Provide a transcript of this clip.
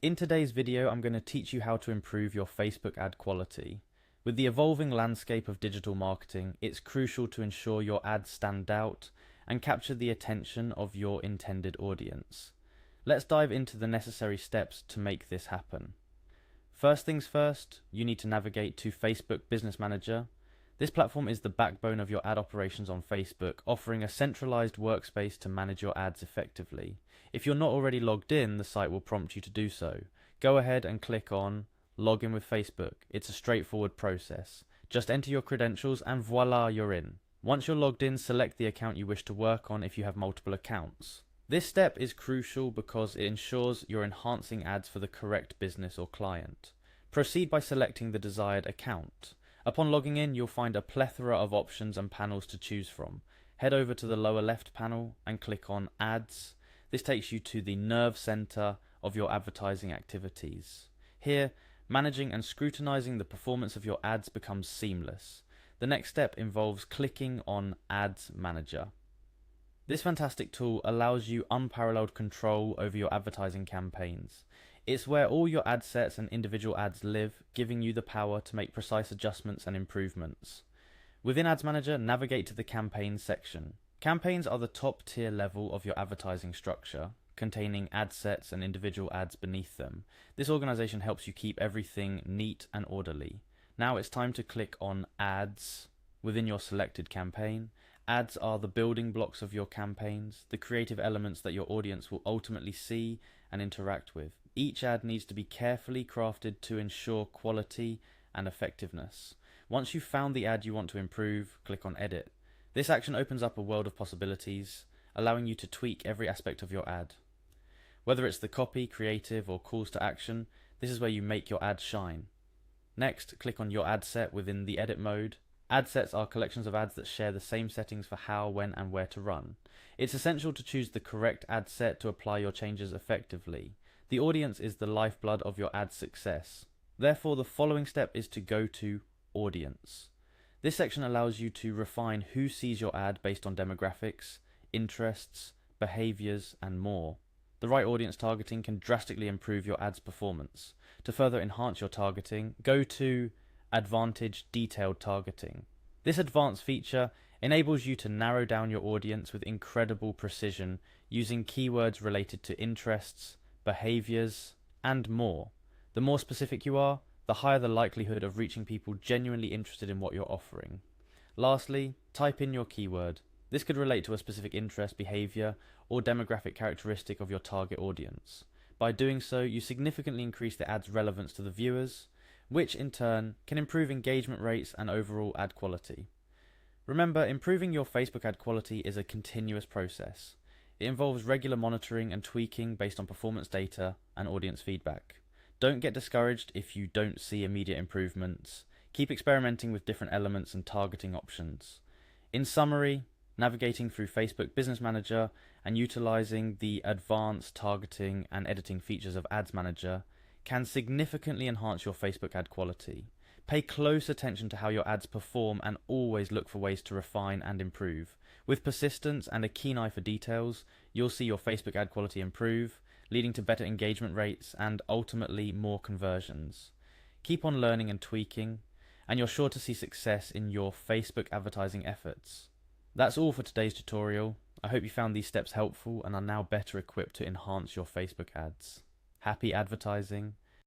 In today's video, I'm going to teach you how to improve your Facebook ad quality. With the evolving landscape of digital marketing, it's crucial to ensure your ads stand out and capture the attention of your intended audience. Let's dive into the necessary steps to make this happen. First things first, you need to navigate to Facebook Business Manager. This platform is the backbone of your ad operations on Facebook, offering a centralized workspace to manage your ads effectively. If you're not already logged in, the site will prompt you to do so. Go ahead and click on Log in with Facebook. It's a straightforward process. Just enter your credentials and voila, you're in. Once you're logged in, select the account you wish to work on if you have multiple accounts. This step is crucial because it ensures you're enhancing ads for the correct business or client. Proceed by selecting the desired account. Upon logging in, you'll find a plethora of options and panels to choose from. Head over to the lower left panel and click on Ads. This takes you to the nerve center of your advertising activities. Here, managing and scrutinizing the performance of your ads becomes seamless. The next step involves clicking on Ads Manager. This fantastic tool allows you unparalleled control over your advertising campaigns. It's where all your ad sets and individual ads live, giving you the power to make precise adjustments and improvements. Within Ads Manager, navigate to the Campaigns section. Campaigns are the top tier level of your advertising structure, containing ad sets and individual ads beneath them. This organization helps you keep everything neat and orderly. Now it's time to click on Ads within your selected campaign. Ads are the building blocks of your campaigns, the creative elements that your audience will ultimately see and interact with. Each ad needs to be carefully crafted to ensure quality and effectiveness. Once you've found the ad you want to improve, click on Edit. This action opens up a world of possibilities, allowing you to tweak every aspect of your ad. Whether it's the copy, creative, or calls to action, this is where you make your ad shine. Next, click on your ad set within the Edit mode. Ad sets are collections of ads that share the same settings for how, when, and where to run. It's essential to choose the correct ad set to apply your changes effectively. The audience is the lifeblood of your ad success. Therefore, the following step is to go to Audience. This section allows you to refine who sees your ad based on demographics, interests, behaviors, and more. The right audience targeting can drastically improve your ad's performance. To further enhance your targeting, go to Advantage Detailed Targeting. This advanced feature enables you to narrow down your audience with incredible precision using keywords related to interests, behaviors, and more. The more specific you are, the higher the likelihood of reaching people genuinely interested in what you're offering. Lastly, type in your keyword. This could relate to a specific interest, behavior, or demographic characteristic of your target audience. By doing so, you significantly increase the ad's relevance to the viewers, which in turn can improve engagement rates and overall ad quality. Remember, improving your Facebook ad quality is a continuous process. It involves regular monitoring and tweaking based on performance data and audience feedback. Don't get discouraged if you don't see immediate improvements. Keep experimenting with different elements and targeting options. In summary, navigating through Facebook Business Manager and utilizing the advanced targeting and editing features of Ads Manager can significantly enhance your Facebook ad quality. Pay close attention to how your ads perform and always look for ways to refine and improve. With persistence and a keen eye for details, you'll see your Facebook ad quality improve, leading to better engagement rates and ultimately more conversions. Keep on learning and tweaking, and you're sure to see success in your Facebook advertising efforts. That's all for today's tutorial. I hope you found these steps helpful and are now better equipped to enhance your Facebook ads. Happy advertising,